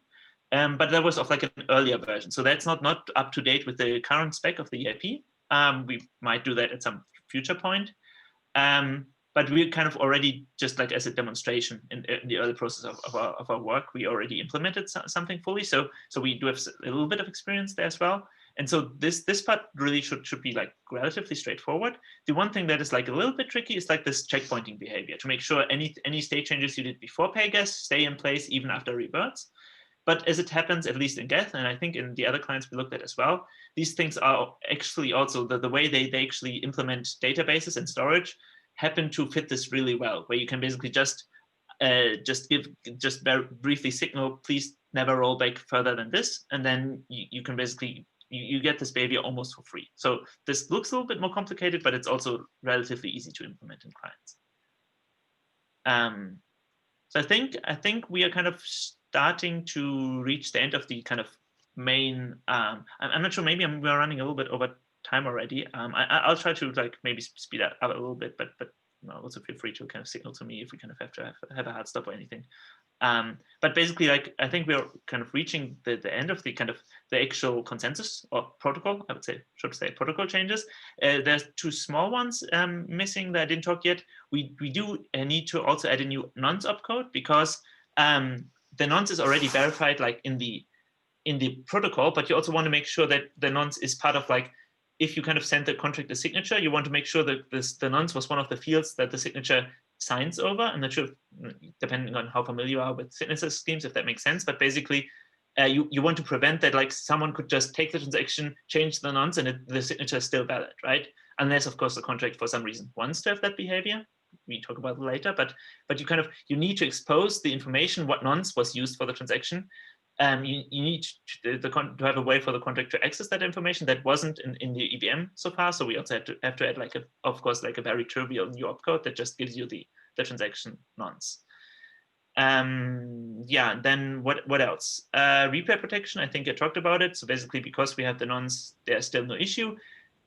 but that was of like an earlier version, so that's not up to date with the current spec of the EIP. We might do that at some future point. But we kind of already, just like as a demonstration in the early process of our work, we already implemented something fully. So we do have a little bit of experience there as well. And so this part really should be like relatively straightforward. The one thing that is like a little bit tricky is like this checkpointing behavior, to make sure any state changes you did before PayGas stay in place even after reverts. But as it happens, at least in Geth, and I think in the other clients we looked at as well, these things are actually also the way they actually implement databases and storage happen to fit this really well, where you can basically just just very briefly signal, please never roll back further than this, and then you can basically you get this behavior almost for free. So this looks a little bit more complicated, but it's also relatively easy to implement in clients. So I think we are kind of starting to reach the end of the kind of main. I'm not sure. Maybe we're running a little bit over time already. I'll try to like maybe speed that up a little bit, but also feel free to kind of signal to me if we kind of have to have a hard stop or anything. But basically, like I think we're kind of reaching the end of the kind of the actual consensus or protocol. I should say protocol changes. There's two small ones missing that I didn't talk yet. We do need to also add a new nonce opcode because the nonce is already verified like in the protocol, but you also want to make sure that the nonce is part of like, if you kind of send the contract a signature, you want to make sure that the nonce was one of the fields that the signature signs over. I'm not sure, depending on how familiar you are with signature schemes, if that makes sense. But basically, you want to prevent that like someone could just take the transaction, change the nonce, and the signature is still valid, right? Unless, of course, the contract for some reason wants to have that behavior. We talk about it later, but you need to expose the information, what nonce was used for the transaction. You need to have a way for the contract to access that information that wasn't in the EVM so far. So we also have to add like of course like a very trivial new opcode that just gives you the transaction nonce. Yeah, then what else? Replay protection, I think I talked about it. So basically, because we have the nonce, there's still no issue.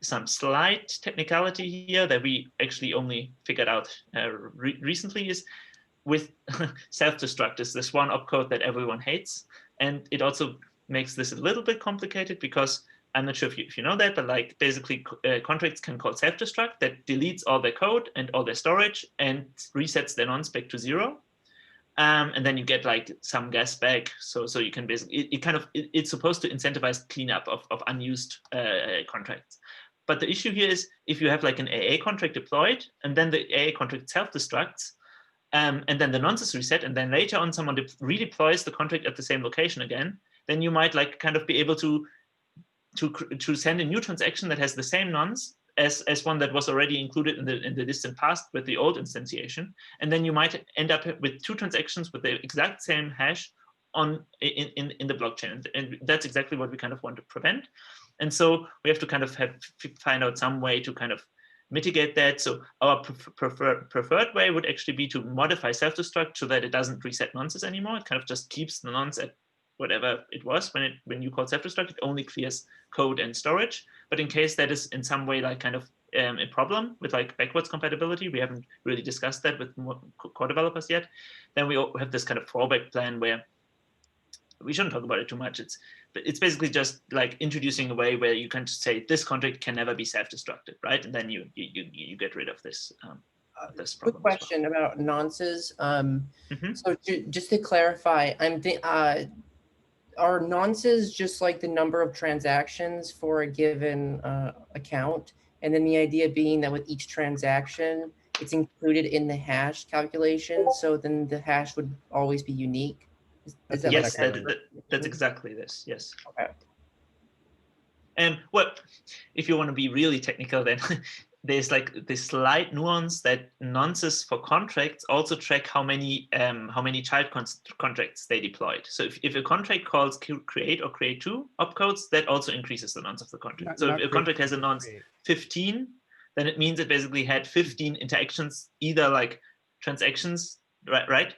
Some slight technicality here that we actually only figured out recently is with self-destruct is this one opcode that everyone hates. And it also makes this a little bit complicated because I'm not sure if you know that, but like basically contracts can call self-destruct that deletes all their code and all their storage and resets their nonce back to 0. And then you get like some gas back. So you can basically, it's supposed to incentivize cleanup of unused contracts. But the issue here is if you have like an AA contract deployed and then the AA contract self-destructs, and then the nonce is reset, and then later on someone redeploys the contract at the same location again, then you might like kind of be able to send a new transaction that has the same nonce as one that was already included in the distant past with the old instantiation, and then you might end up with two transactions with the exact same hash in the blockchain, and that's exactly what we kind of want to prevent. And so we have to kind of find out some way to kind of mitigate that. So our preferred way would actually be to modify self-destruct so that it doesn't reset nonces anymore. It kind of just keeps the nonce at whatever it was when you call self-destruct. It only clears code and storage. But in case that is in some way like kind of a problem with like backwards compatibility, we haven't really discussed that with core developers yet, then we have this kind of fallback plan where we shouldn't talk about it too much. It's basically just like introducing a way where you can just say this contract can never be self-destructed, right? And then you get rid of this this problem. Quick question about nonces. So just to clarify, are nonces just like the number of transactions for a given account? And then the idea being that with each transaction, it's included in the hash calculation. So then the hash would always be unique. Is that yes, like that's exactly this. Yes. Okay. And what if you want to be really technical, then there's like this slight nuance that nonces for contracts also track how many child contracts they deployed. So if a contract calls create or create2 opcodes, that also increases the nonce of the contract. So if a contract has a nonce 15, then it means it basically had 15 interactions, either like transactions, right?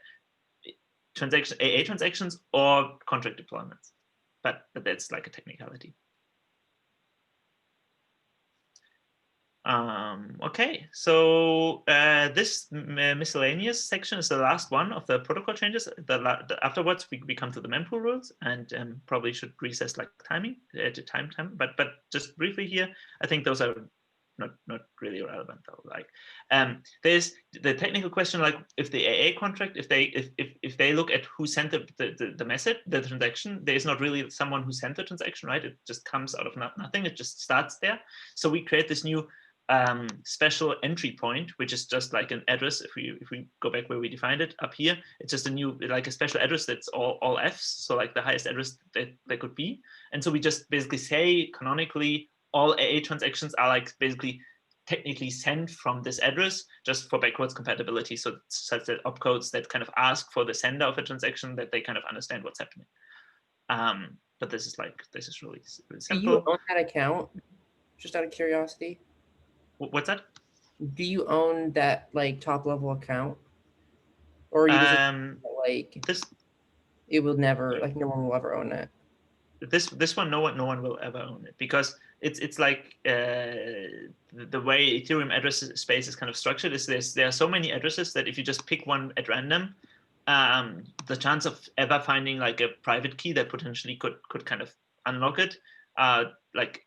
AA transactions or contract deployments, but that's like a technicality. Okay, so this miscellaneous section is the last one of the protocol changes. Afterwards, we come to the mempool rules, and probably should recess like timing to time. But just briefly here, I think those are not really relevant though. Like there's the technical question, like if the AA contract, if they look at who sent the message, the transaction, there's not really someone who sent the transaction, right? It just comes out of nothing. It just starts there. So we create this new special entry point, which is just like an address. If we go back where we defined it up here, it's just a new, like a special address that's all Fs. So like the highest address that could be. And so we just basically say canonically all AA transactions are like basically technically send from this address just for backwards compatibility. So such that opcodes that kind of ask for the sender of a transaction that they kind of understand what's happening. But this is really simple. Do you own that account? Just out of curiosity. What's that? Do you own that like top level account? Or are you just like this? It will never, like, no one will ever own it. This one, no one will ever own it, because it's like the way Ethereum address space is kind of structured is there are so many addresses that if you just pick one at random, the chance of ever finding like a private key that potentially could kind of unlock it, like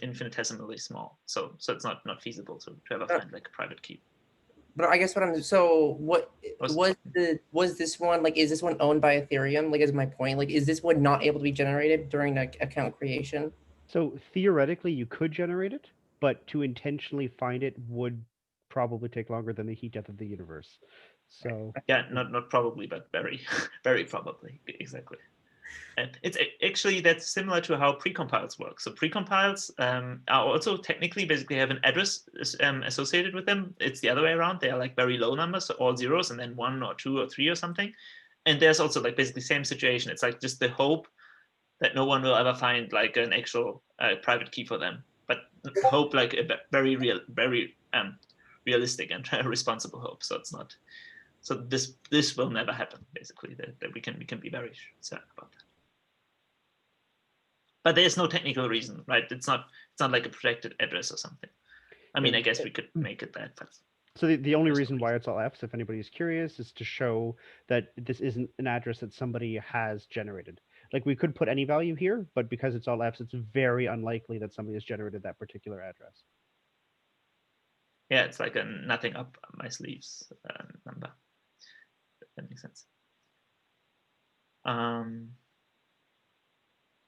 infinitesimally small. So it's not feasible to ever find like a private key. But I guess what was this one, like, is this one owned by Ethereum? Like, is my point, like, is this one not able to be generated during the account creation? So theoretically you could generate it, but to intentionally find it would probably take longer than the heat death of the universe. So yeah, not probably, but very, very probably. Exactly. And it's actually, that's similar to how precompiles work. So precompiles are also technically basically have an address associated with them. It's the other way around. They are like very low numbers, so all zeros and then 1 or 2 or 3 or something. And there's also like basically same situation. It's like just the hope that no one will ever find like an actual private key for them, but hope like a very realistic and responsible hope. So it's not. So this will never happen. Basically, that we can be very certain about that. But there's no technical reason, right? It's not like a protected address or something. I mean, I guess we could make it that, but. So the only reason why it's all Fs, if anybody's curious, is to show that this isn't an address that somebody has generated. Like, we could put any value here, but because it's all Fs, it's very unlikely that somebody has generated that particular address. Yeah, it's like a nothing up my sleeves number. That makes sense.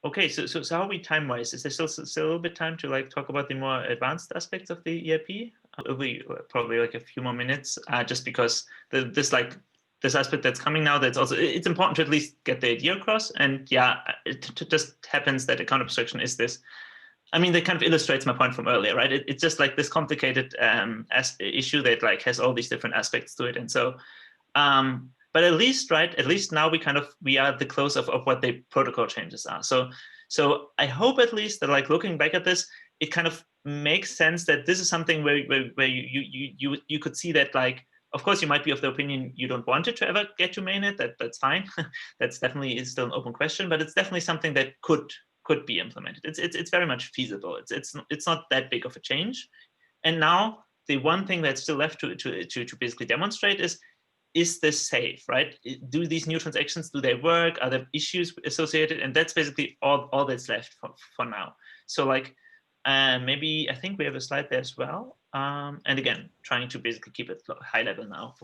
Okay, so how are we time-wise? Is there still a little bit time to like talk about the more advanced aspects of the EIP? We probably like a few more minutes, just because this aspect that's coming now, it's important to at least get the idea across. And yeah, it just happens that account abstraction is this. I mean, that kind of illustrates my point from earlier, right? It's just like this complicated issue that like has all these different aspects to it, and so. But at least now we are at the close of what the protocol changes are. So I hope at least that like looking back at this, it kind of makes sense that this is something where you could see that, like, of course you might be of the opinion you don't want it to ever get to mainnet. That's fine. That's definitely is still an open question, but it's definitely something that could be implemented. It's very much feasible. It's not that big of a change. And now the one thing that's still left to basically demonstrate is this safe, right? Do these new transactions, do they work? Are there issues associated? And that's basically all that's left for now. So like, maybe, I think we have a slide there as well. And again, trying to basically keep it high level now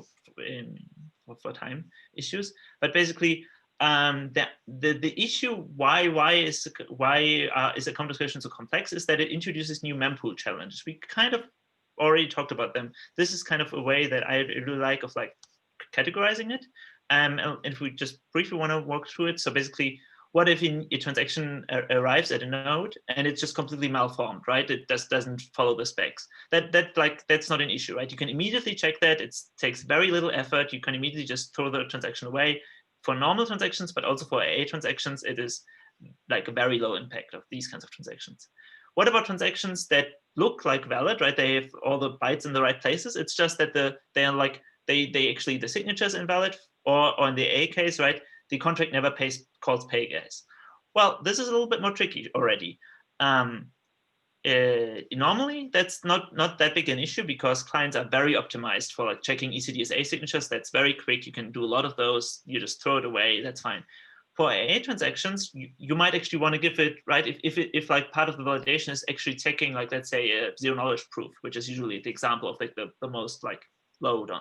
for time issues. But basically, the issue why is account abstraction so complex is that it introduces new mempool challenges. We kind of already talked about them. This is kind of a way that I really like of like categorizing it. And if we just briefly want to walk through it, so basically, what if a transaction arrives at a node and it's just completely malformed, right? It just doesn't follow the specs. That's not an issue, right? You can immediately check that. It takes very little effort. You can immediately just throw the transaction away. For normal transactions, but also for AA transactions, it is like a very low impact of these kinds of transactions. What about transactions that look like valid, right? They have all the bytes in the right places. It's just that they are like, they actually, the signature is invalid, or in the A case, right, the contract never calls pay gas. Well, this is a little bit more tricky already. Normally, that's not that big an issue because clients are very optimized for like checking ECDSA signatures. That's very quick. You can do a lot of those. You just throw it away. That's fine. For AA transactions, you might actually want to give it, right, if like part of the validation is actually checking, like, let's say a zero knowledge proof, which is usually the example of like the most like load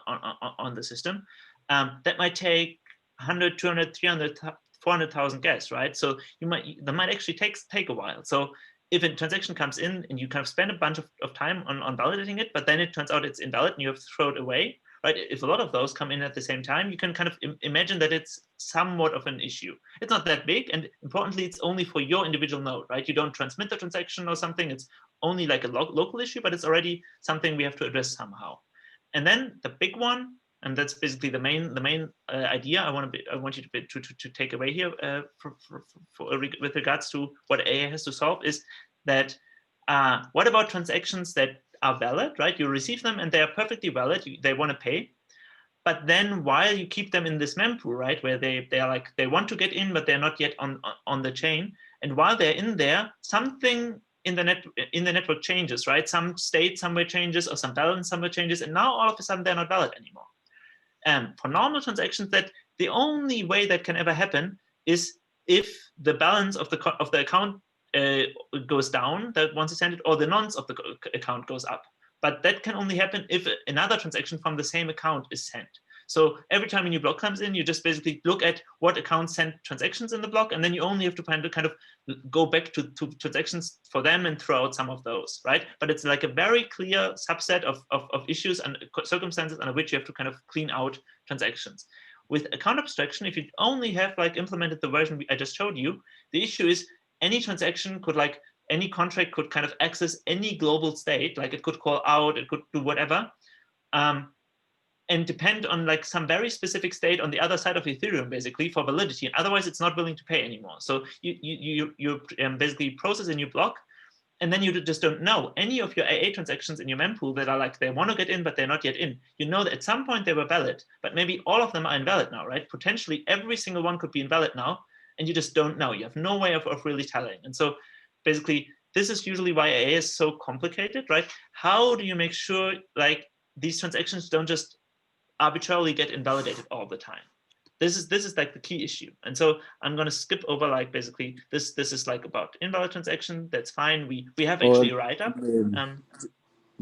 on the system, that might take 100, 200, 300, 400,000 gas, right? So that might actually take a while. So if a transaction comes in and you kind of spend a bunch of time on validating it, but then it turns out it's invalid and you have to throw it away, right? If a lot of those come in at the same time, you can kind of imagine that it's somewhat of an issue. It's not that big, and importantly, it's only for your individual node, right? You don't transmit the transaction or something. It's only like a local issue, but it's already something we have to address somehow. And then the big one, and that's basically the main idea I want you to take away here with regards to what AA has to solve, is that what about transactions that are valid, right? You receive them and they are perfectly valid. They want to pay, but then while you keep them in this mempool, right, where they are like, they want to get in, but they're not yet on the chain, and while they're in there, something in the network changes, right? Some state somewhere changes, or some balance somewhere changes, and now all of a sudden they're not valid anymore. For normal transactions, that the only way that can ever happen is if the balance of the account goes down, that once it's sent it, or the nonce of the account goes up. But that can only happen if another transaction from the same account is sent. So every time a new block comes in, you just basically look at what accounts sent transactions in the block, and then you only have to kind of go back to transactions for them and throw out some of those, right? But it's like a very clear subset of issues and circumstances under which you have to kind of clean out transactions. With account abstraction, if you only have like implemented the version I just showed you, the issue is any transaction could, like any contract could kind of access any global state, like it could call out, it could do whatever. And depend on like some very specific state on the other side of Ethereum, basically, for validity. And otherwise, it's not willing to pay anymore. So you basically process a new block, and then you just don't know any of your AA transactions in your mempool that are like, they want to get in, but they're not yet in. You know that at some point they were valid, but maybe all of them are invalid now, right? Potentially every single one could be invalid now, and you just don't know. You have no way of really telling. And so basically, this is usually why AA is so complicated, right? How do you make sure like these transactions don't just arbitrarily get invalidated all the time? This is like the key issue. And so I'm going to skip over like basically this is like about invalid transaction. That's fine. We have actually a write-up.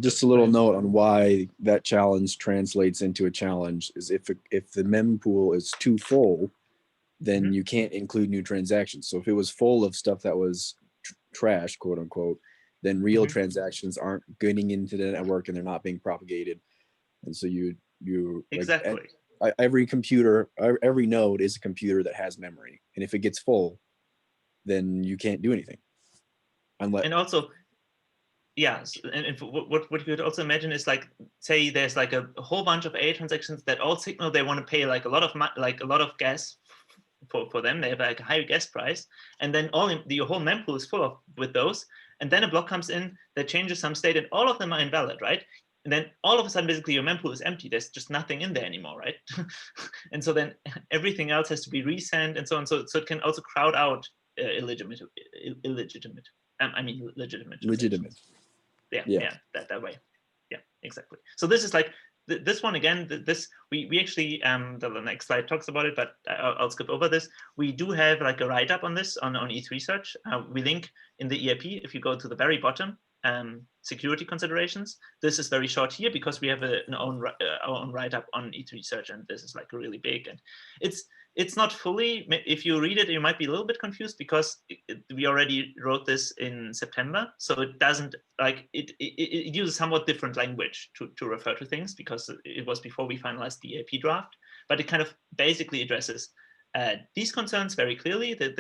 Just a little note on why that challenge translates into a challenge is if the mempool is too full, then you can't include new transactions. So if it was full of stuff that was trash, quote unquote, then real transactions aren't getting into the network and they're not being propagated. And so you exactly. Like, every computer, every node is a computer that has memory, and if it gets full, then you can't do anything. Unless, and also, yes, and what you could also imagine is like, say there's like a whole bunch of AA transactions that all signal they want to pay like a lot of gas for them. They have like a high gas price, and then your whole mempool is full with those, and then a block comes in that changes some state, and all of them are invalid, right? And then all of a sudden, basically, your mempool is empty. There's just nothing in there anymore, right? And so then everything else has to be resent and so on. So it can also crowd out legitimate. Yeah, that way. Yeah, exactly. So this is like this one again. This we actually the next slide talks about it, but I'll skip over this. We do have like a write-up on this on ETH-Research. We link in the EIP if you go to the very bottom. Security considerations. This is very short here because we have our own write-up on ETH-Research, and this is like really big, and it's not fully. If you read it, you might be a little bit confused because we already wrote this in September, so it doesn't like it uses somewhat different language to refer to things because it was before we finalized the EIP draft, but it kind of basically addresses these concerns very clearly. That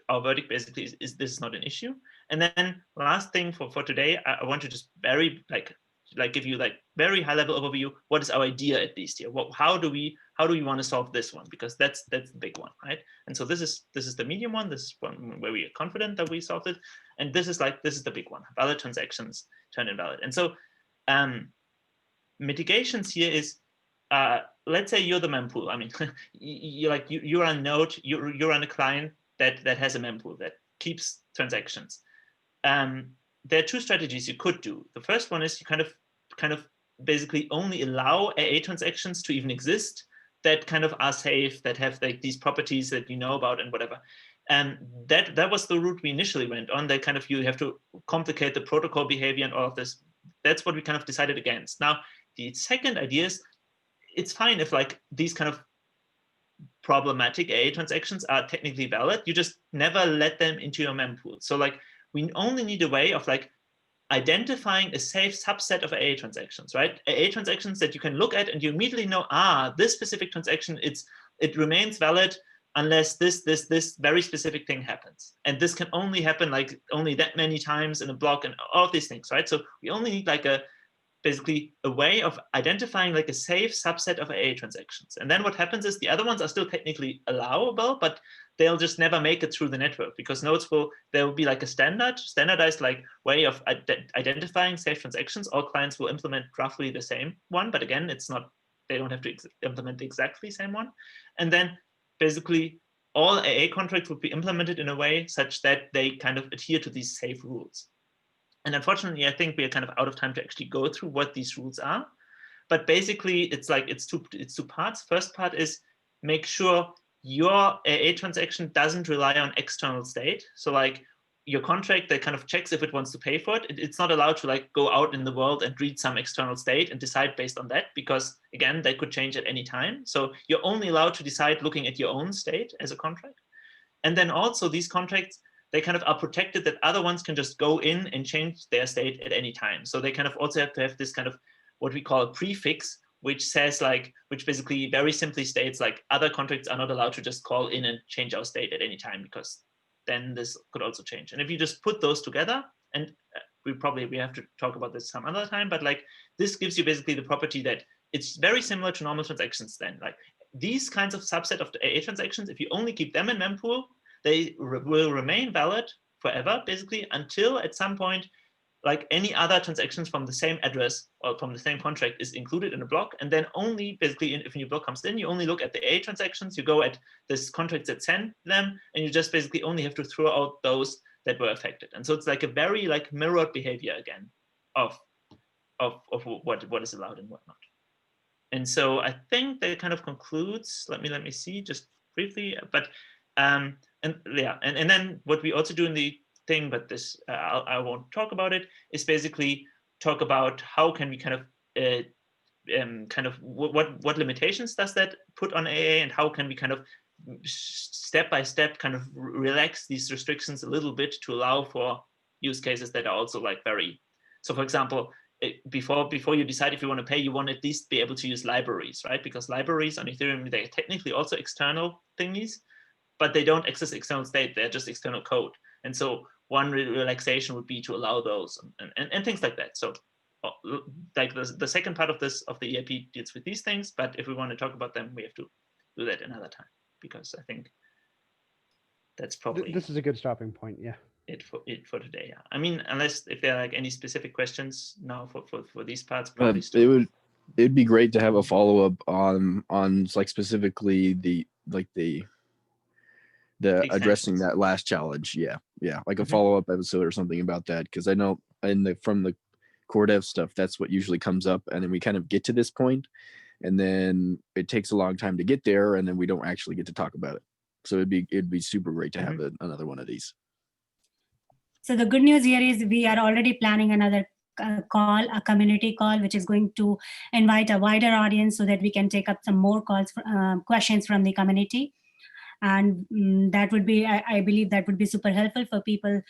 our verdict basically is this is not an issue. And then last thing for today, I want to just very give you like very high level overview. What is our idea at least here? How do we want to solve this one? Because that's the big one, right? And so this is the medium one. This is one where we are confident that we solved it. And this is the big one. Valid transactions turn invalid. And so mitigations here is let's say you're the mempool. I mean, you're on a node. You're on a client that has a mempool that keeps transactions. There are two strategies you could do. The first one is you kind of basically only allow AA transactions to even exist that kind of are safe, that have like these properties that you know about and whatever. And that was the route we initially went on. That kind of you have to complicate the protocol behavior and all of this. That's what we kind of decided against. Now, the second idea is it's fine if like these kind of problematic AA transactions are technically valid. You just never let them into your mempool. So like we only need a way of like identifying a safe subset of AA transactions, right? AA transactions that you can look at and you immediately know, this specific transaction, it remains valid unless this very specific thing happens. And this can only happen like only that many times in a block and all of these things, right? So we only need like basically a way of identifying like a safe subset of AA transactions. And then what happens is the other ones are still technically allowable, but they'll just never make it through the network because nodes there will be like a standardized like way of identifying safe transactions. All clients will implement roughly the same one, but again, they don't have to implement the exactly same one. And then basically all AA contracts would be implemented in a way such that they kind of adhere to these safe rules. And unfortunately, I think we are kind of out of time to actually go through what these rules are. But basically, it's two parts. First part is make sure your AA transaction doesn't rely on external state. So like your contract that kind of checks if it wants to pay for it. It's not allowed to like go out in the world and read some external state and decide based on that, because again, that could change at any time. So you're only allowed to decide looking at your own state as a contract. And then also these contracts, they kind of are protected that other ones can just go in and change their state at any time. So they kind of also have to have this kind of what we call a prefix, which says like, which basically very simply states like other contracts are not allowed to just call in and change our state at any time, because then this could also change. And if you just put those together, and we have to talk about this some other time, but like this gives you basically the property that it's very similar to normal transactions then. Like these kinds of subset of the AA transactions, if you only keep them in mempool, they will remain valid forever, basically, until at some point, like any other transactions from the same address or from the same contract is included in a block. And then only basically if a new block comes in, you only look at the AA transactions, you go at this contracts that send them, and you just basically only have to throw out those that were affected. And so it's like a very like mirrored behavior again of what is allowed and whatnot. And so I think that kind of concludes, let me see just briefly, but and then what we also do in the thing, but this I won't talk about it, is basically talk about how can we kind of what limitations does that put on AA, and how can we kind of step by step kind of relax these restrictions a little bit to allow for use cases that are also like very, so for example, before you decide if you want to pay, you want to at least be able to use libraries, right? Because libraries on Ethereum, they're technically also external thingies, but they don't access external state, they're just external code. And so one relaxation would be to allow those and things like that. So like the second part of the EIP deals with these things, but if we want to talk about them, we have to do that another time, because I think that's probably this is a good stopping point. Yeah. It for today. Yeah. I mean, unless if there are like any specific questions now for these parts, probably it'd be great to have a follow-up on like specifically the addressing that last challenge. Yeah, like a follow-up episode or something about that, because I know from the core dev stuff, that's what usually comes up, and then we kind of get to this point, and then it takes a long time to get there, and then we don't actually get to talk about it. So it'd be super great to have another one of these. So the good news here is we are already planning another call, a community call, which is going to invite a wider audience so that we can take up some more calls, questions from the community. And that would be, I believe that would be super helpful for people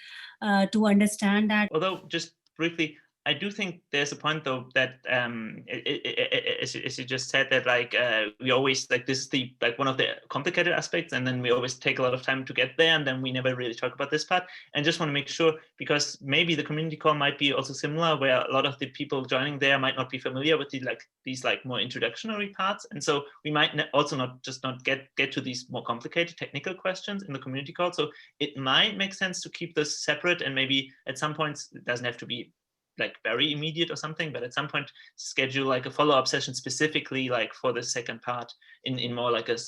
to understand that. Although just briefly, I do think there's a point though that as you just said, that like we always like this is the like one of the complicated aspects, and then we always take a lot of time to get there, and then we never really talk about this part. And just want to make sure, because maybe the community call might be also similar, where a lot of the people joining there might not be familiar with these more introductory parts, and so we might also not get to these more complicated technical questions in the community call. So it might make sense to keep this separate, and maybe at some points it doesn't have to be like very immediate or something, but at some point schedule like a follow-up session specifically like for the second part in more like a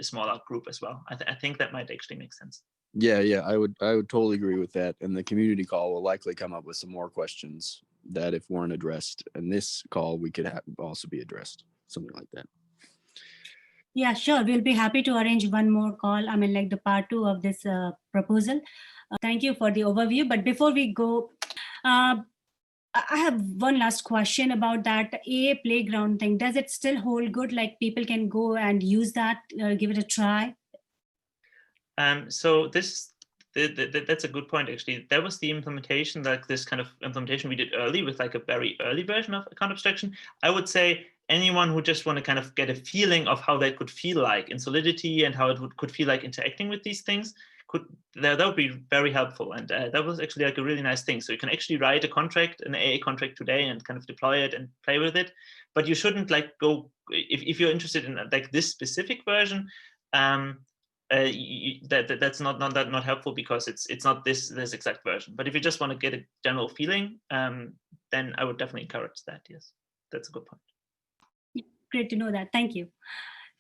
smaller group as well. I think that might actually make sense. Yeah, I would totally agree with that. And the community call will likely come up with some more questions that if weren't addressed in this call, we could also be addressed, something like that. Yeah, sure. We'll be happy to arrange one more call. I mean, like the part 2 of this proposal. Thank you for the overview. But before we go, I have one last question about that AA playground thing. Does it still hold good? Like people can go and use that, give it a try? So this that's a good point, actually. That was the implementation, like this kind of implementation we did early with like a very early version of account abstraction. I would say anyone who just want to kind of get a feeling of how that could feel like in Solidity and how it could feel like interacting with these things, that would be very helpful. And that was actually like a really nice thing. So you can actually write a contract, an AA contract today, and kind of deploy it and play with it. But you shouldn't like go, if you're interested in like this specific version, that's not helpful, because it's not this exact version. But if you just want to get a general feeling, then I would definitely encourage that. Yes, that's a good point. Great to know that. Thank you.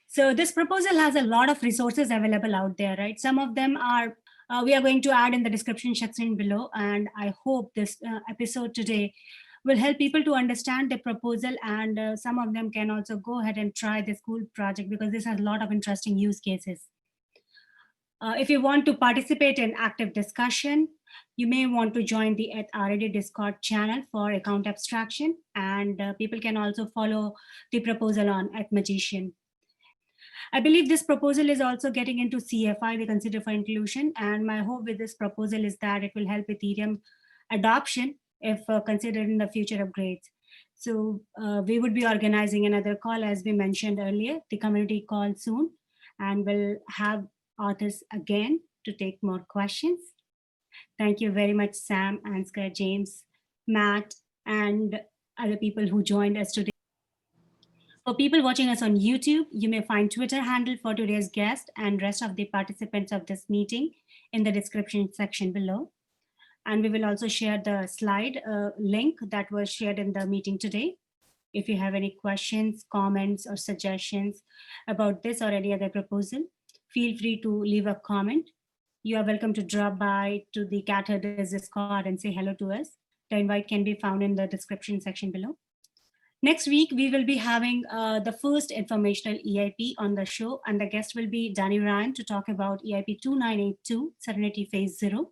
So this proposal has a lot of resources available out there, right? Some of them are we are going to add in the description section below, and I hope this episode today will help people to understand the proposal, and some of them can also go ahead and try this cool project, because this has a lot of interesting use cases. If you want to participate in active discussion, you may want to join the @RAD Discord channel for account abstraction, and people can also follow the proposal on @Magician. I believe this proposal is also getting into CFI, the Consider for Inclusion, and my hope with this proposal is that it will help Ethereum adoption if considered in the future upgrades. So we would be organizing another call, as we mentioned earlier, the community call soon, and we'll have authors again to take more questions. Thank you very much, Sam, Ansgar, James, Matt, and other people who joined us today. For people watching us on YouTube, you may find Twitter handle for today's guest and rest of the participants of this meeting in the description section below. And we will also share the slide link that was shared in the meeting today. If you have any questions, comments, or suggestions about this or any other proposal, feel free to leave a comment. You are welcome to drop by to the Cat Herders Discord and say hello to us. The invite can be found in the description section below. Next week, we will be having the first informational EIP on the show, and the guest will be Danny Ryan to talk about EIP-2938, Serenity Phase 0.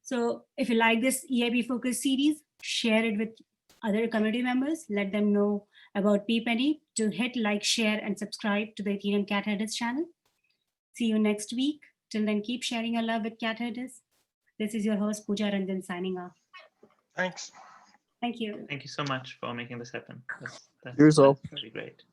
So if you like this EIP focus series, share it with other community members, let them know about Peep to hit like, share, and subscribe to the Ethereum Cat Herders channel. See you next week. Till then, keep sharing your love with Cat Herders. This is your host, Pooja Ranjan, signing off. Thanks. Thank you. Thank you so much for making this happen. That's Here's all. very great.